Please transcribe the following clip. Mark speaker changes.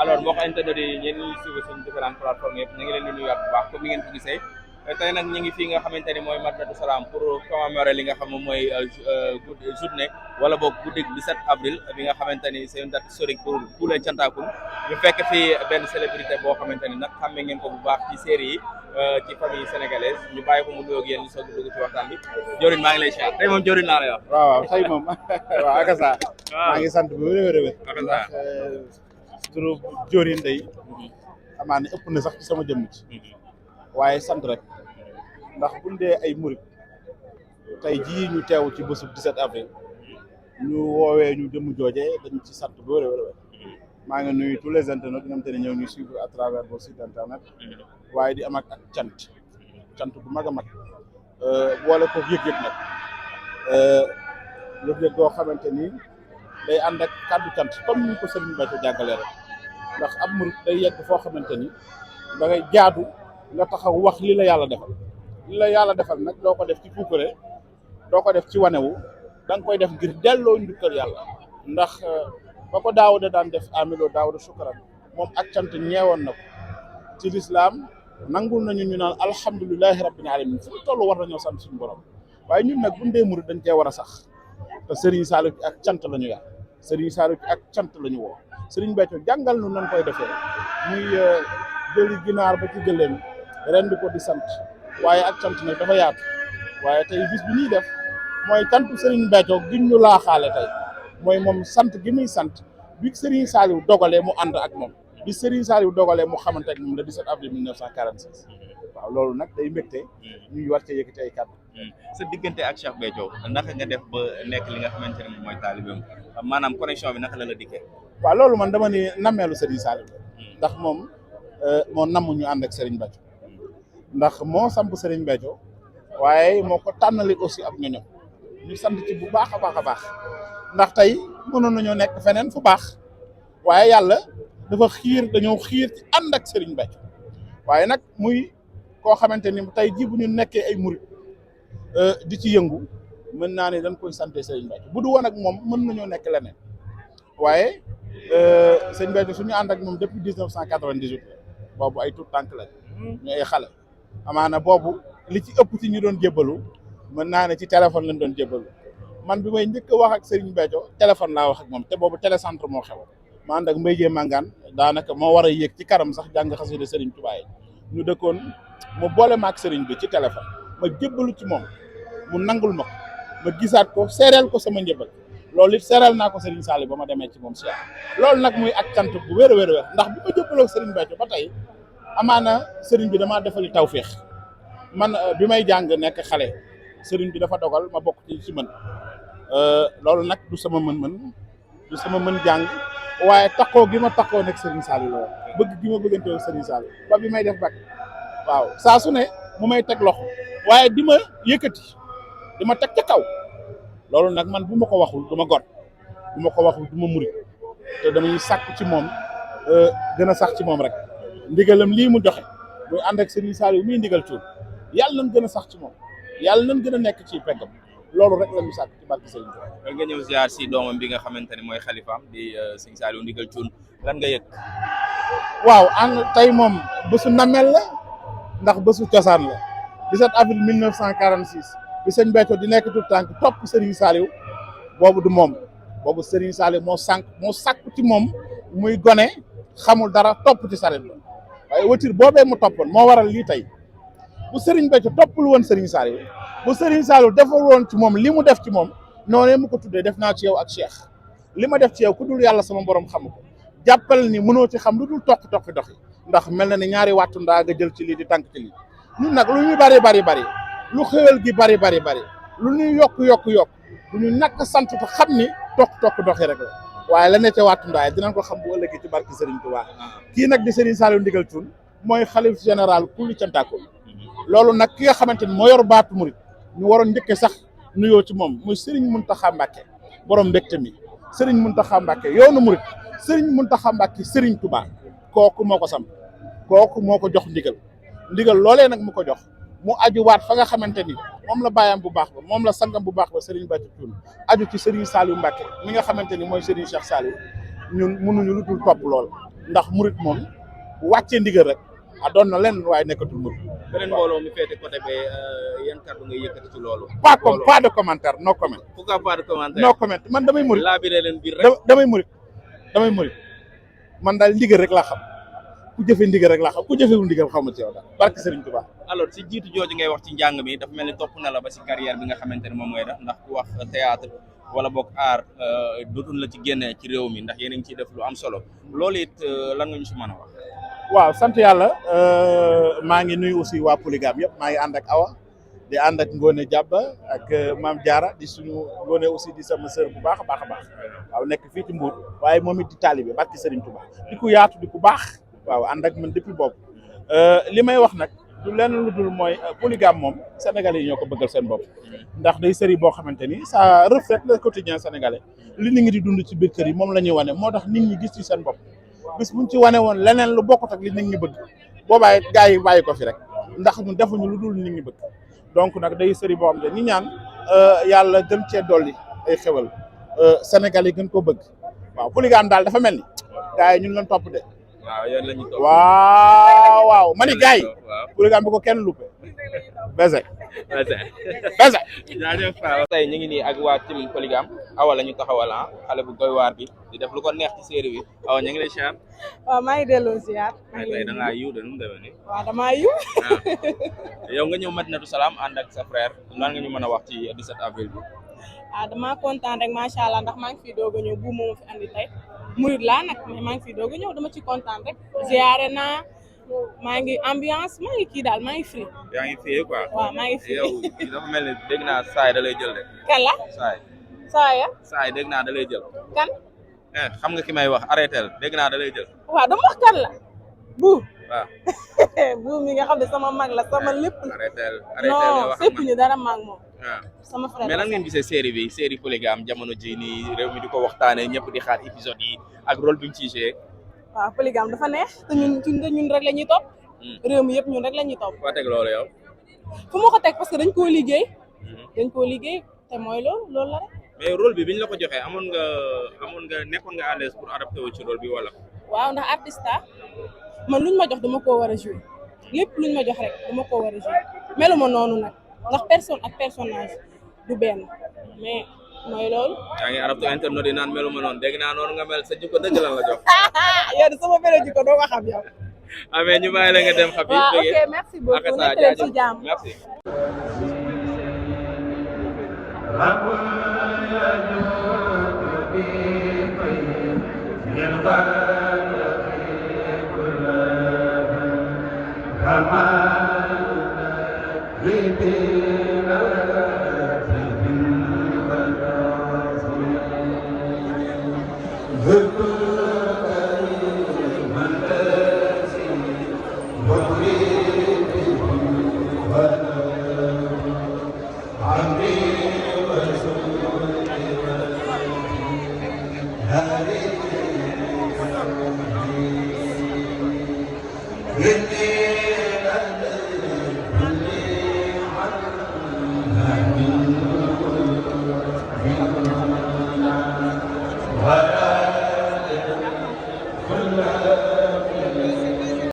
Speaker 1: alors mbokk internet yi ñeen ñuy suivre suñu différentes plateformes yëpp ñu ngi leen di nuyuwaat bu baax comme ni ngeen ko gisee tey nag ñu ngi fii nga xamante ni mooy Madinatu Salaam pour commémorer li nga xam moom mooy journée wala boog guddi 17 avril bi nga xamante ni c'est une date historique pour tous les Thiantakoun ñu fekk fii benn célébrité boo xamante ni nag xàmme ngeen ko bu baax ci série yi ci famille sénégalaise ñu bàyyi ko mu nuyoog yéen ñu soog a dugg ci waxtaan bi Diourine maa ngi lay siyaar tey moom Diourine laa lay wax.
Speaker 2: waaw tey moom waaw akasa maa ngi sant bu wér ndax turu Diourine day xamaa ne ëpp na sax ci sama jëmm ci waaye sant rek ndax buñ dee ay murit tey jii ñu teew ci bésu 17 avril ñu woowee ñu jëmm jooje dañ ci sant bu wér maa ngi nuyu tous les internautes yi nga xamante ne ñëw ñu suivre à travers vos sites internet waaye di am ak cant bu mag a mag boole ko yëg-yëg nag yëg-yëg goo xamante ni day ànd ak kàddu cant comme ni ko Serigne Béthio jàngale rek ndax ab murit day yegg foo xamante ni da ngay jaadu nga taxaw wax li la yàlla defal nag doo ko def ci puukare doo ko def ci wanewu da nga koy def ngir delloo njukkal yàlla ndax ba ko Daawuda daan def amiloo Daawuda sukkaran moom ak cant ñeewoon na ko ci lislaam nangul nañu ñu naan alhamdulilahi rabbil alamin fu ñu toll war nañoo sant suñu borom waaye ñun nag buñ dee murit dañ cee war a sax te Serigne Saliou ci ak cant la ñu yar Serigne Saliou ci ak cant la ñu woo Serigne Béthio jàngal nu nan koy defee muy jëli ginaar ba ci gëléem ren di ko di sant waaye ak cant nag dafa yaatu waaye tey bis bi ñuy def mooy cantu Serigne Béthio giñ ñu laaxaale tey mooy moom sant gi muy sant bi Serigne Saliou dogalee mu ànd ak moom bi Serigne Saliou dogalee mu xamante ak moom le 17 avril 1946 waaw loolu nag day mbégte ñuy war cee yëkkati ay kàddu.
Speaker 1: sa diggante ak Cheikh Béthio naka nga def ba nekk li nga xamante ne moom mooy taalibeem maanaam connexion bi naka la dikkee.
Speaker 2: waaw loolu man dama ni nammeelu Serigne Saliou ndax moom moo namm ñu ànd ak Serigne Béthio ndax moo samp Serigne Béthio waaye moo ko tànnali aussi ak ñoñom ñu sant ci bu baax a baax ndax tey mënoon nañoo nekk feneen fu baax waaye yàlla dañoo xiir ci ànd ak Serigne Béthio waaye nag muy koo xamante ni tey jii bu ñu nekkee ay murit di ci yëngu mën naa ne dañ koy santé Serigne Béthio bu du woon ak moom mën nañoo nekk leneen waaye Serigne Béthio suñu ànd ak moom depuis 1998 boobu ay tout tànk lañ ñu ay xale amaana boobu li ci ëpp ci ñu doon jébbalu mën naa ne ci téléphone lañ doon jébbalu man bi may njëkk a wax ak Serigne Béthio téléphone laa wax ak moom te boobu télécentre moo xew ma ànd ak Mbaye Dieye Mangane daanaka moo war a yéeg ci karam sax jàng xasida Serigne Touba yi ñu dëkkoon mu boole ma ak Serigne bi ci téléphone ma jébbalu ci moom mu nangul ma ko ma gisaat ko seereel ko sama njëbbal loolu it seereel naa ko Serigne Saliou ba ma demee ci moom Cheikh loolu nag muy ak cant bu wér ndax bi ma jébbaloo Serigne Béthio ba tey amaana Serigne bi damaa defali tawféex man bi may jàng nekk xale Serigne bi dafa dogal ma bokk ci mën loolu nag du sama mën jàng waaye takkoo gi ma takkoo nekk Serigne Saliou loolu bëgg gi ma bëggante Serigne Saliou ba bi may def bac waaw saa su ne mu may teg loxo waaye di ma yëkkati di ma teg ca kaw loolu nag man bu ma ko waxul du ma got bu ma ko waxul du ma murit te damay sàkk ci moom gën a sax ci moom rek ndigalam lii mu joxe muy ànd ak Serigne Saliou muy ndigal cuur yàlla nañ gën a sax ci moom yàlla nañ gën a nekk ci peggam loolu rek la ñu sàkk ci barke Serigne Touba.
Speaker 1: nga ñëw ziar si doomam bi nga xamante ne mooy xalifaam di Serigne Saliou ndigal cuur lan nga yëg.
Speaker 2: waaw tey moom bésu namel la ndax bésu cosaan la 17 avril 1946 bi sëñ Béthio di nekk tout tànk topp Serigne Saliou boobu du moom boobu Serigne Saliou moo sàkk ci moom muy gone xamul dara topp ci saret ba waaye wëtir boobee mu toppoon moo waral lii tey bu Serigne Béthio toppul woon Serigne Saliou bu Serigne Saliou defal woon ci moom li mu def ci moom noonee mu ko tuddee def naa ci yow ak Cheikh li ma def ci yow ku dul yàlla sama borom xamu ko jàppal ni mënoo ci xam lu dul tokki doxi ndax mel na ni ñaari wattu ndaa nga jël ci lii di tànk ci lii ñun nag lu ñu bari lu xéwal gi bari lu ñuy yokk lu ñu nakk sant te xam ni tokki doxi rek la waaye la ne ca wattu ndaa dinañ ko xam bu ëllëgee ci barke Serigne Touba kii nag di Serigne Saliou ndigal Thioune mooy xalif général kulli Thiantakoun loolu nag ki nga xamante ni moo yor baatu murit ñu waroon njëkkee sax nuyoo ci moom muy Serigne Mountakha Mbacké borom mbégte mi Serigne Mountakha Mbacké yoonu murit Serigne Mountakha Mbacké Serigne Touba kooku moo ko samp kooku moo ko jox ndigal loolee nag mu ko jox mu aju waat fa nga xamante ni moom la bàyyam bu baax ba moom la sangam bu baax ba Serigne Béthio Thioune aju ci Serigne Saliou Mbacké mi nga xamante ni mooy Serigne Cheikh Saliou ñun mënuñu lu dul topp lool ndax murit moom bu wàccee ndigal rek doon na leen waaye nekkatul murit.
Speaker 1: beneen mbooloo mi féete côté be yan kàddu ngay yëkkati ci loolu.
Speaker 2: pas de commentaire no comment.
Speaker 1: pourquoi pas de commentaire.
Speaker 2: no comment man damay murit.
Speaker 1: laa biree leen biir rek.
Speaker 2: damay murit man daal ndigal rek laa xam ku jëfe ndigal rek laa xam ku jëfewul ndigal xaw ma ci yow daal barke Serigne Touba.
Speaker 1: alors si jiitu jooju ngay wax ci njàng mi dafa mel ni topp na la ba si carrière bi nga xamante ne moom ngay def ndax ku wax théâtre wala boog art dootul la ci génnee ci réew mi ndax yéen a ngi ciy def lu am solo loolu it lan nga ñu si mën a wax.
Speaker 2: waaw sant yàlla maa ngi nuyu aussi waa Polygame yëpp maa ngi ànd ak Awa di ànd ak Ngone Diaba ak Mame Diarra di suñu Ngone aussi di sama sœur bu baax a baax a baax waaw nekk fii ci Mbour waaye moom it di taalibe barke Serigne Touba di ku yaatu di ku baax waaw ànd ak man depuis boobu li may wax nag du lenn lu dul mooy Polygame moom sénégalais yi ñoo ko bëggal seen bopp ndax day série boo xamante ni ça reflète le quotidien sénégalais li nit ñi di dund ci biir kër yi moom la ñuy wane moo tax nit ñi gis ci seen bopp bis buñ ci wane woon leneen lu bokkut ak li nit ñi bëgg boobaay gars yi bàyyi ko fi rek ndax ñun defuñu lu dul nit ñi bëgg donc nag day série boo xam ne ñi ñaan yàlla gën cee dolli ay xewal Sénégal yi gën koo bëgg waaw Polygame daal dafa mel ni gars yi ñun lañ topp de.
Speaker 1: waaw yéen la ñu topp
Speaker 2: waaw ma ni gars yi Polygame bu ko kenn luppe bese.
Speaker 1: jaajëf Paa. tey ñu ngi nii ak waa team Polygame Awa la ñu taxawal xale bu doy waar bi di def lu ko neex ci série bi Awa ñu ngi lay ziar.
Speaker 3: waaw maa ngi delloo ziar.
Speaker 1: tey da ngaa yiw de nu mu demee nii.
Speaker 3: waaw damaa yiw.
Speaker 1: yow nga ñëw Madinatu Salaam ànd ak sa frère lan nga ñu mën a wax ci 17 avril bi.
Speaker 3: damaa kontaan rek macha allah ndax maa ngi fi doog a ñëw bu moom fi andi tey murid laa nag mais maa ngi fi doog a ñëw dama ci kontaan rek ziare naa. maa ngi ambiance maa ngi kii daal maa ngi free.
Speaker 1: yaa ngi fii quoi.
Speaker 3: waaw maa ngi free
Speaker 1: yow dafa mel ni dégg naa saay da lay jël de.
Speaker 3: kan la saaya
Speaker 1: saay dégg naa da lay jël.
Speaker 3: kan.
Speaker 1: xam nga ki may wax arrêté dégg naa da lay jël.
Speaker 3: waaw dama wax kan la. bu.
Speaker 1: waaw.
Speaker 3: bu mi nga xam ne sama mag la sama lépp.
Speaker 1: arrêté
Speaker 3: non fépp ñu dara mag moom.
Speaker 1: waaw
Speaker 3: sama frère
Speaker 1: mais lan ngeen gisee série bi série Polygame jamono ji nii réew mi di ko waxtaanee ñëpp di xaar épisode yi ak rôle bi mu ciy joué.
Speaker 3: waaw Polygame dafa neex te ñun rek la ñuy topp. réew mi yëpp ñun rek la ñuy topp.
Speaker 1: foo teg loolu yow.
Speaker 3: fu ma ko teg parce que dañ koo liggéey. te mooy loolu la rek.
Speaker 1: mais rôle bi biñ la ko joxee amoon nga nekkoon nga à l'aise pour adapté wu ci rôle bi wala.
Speaker 3: waaw ndax artiste man luñ ma jox dama koo war a jouer lépp luñ ma jox rek dama koo war a jouer meluma noonu nag ndax personne ak personnage du benn mais. mooy loolu.
Speaker 1: yaa ngi arabtu internet yi naan meluma noonu dégg naa noonu nga mel sa jikko dëgg lan la jox.
Speaker 3: yow de sama benn jikko doo ko xam yow.
Speaker 1: mais ñu bàyyi la nga dem xam.
Speaker 3: waaw ok merci beaucoup nekk leen ci jàmm.
Speaker 1: merci.
Speaker 4: Good.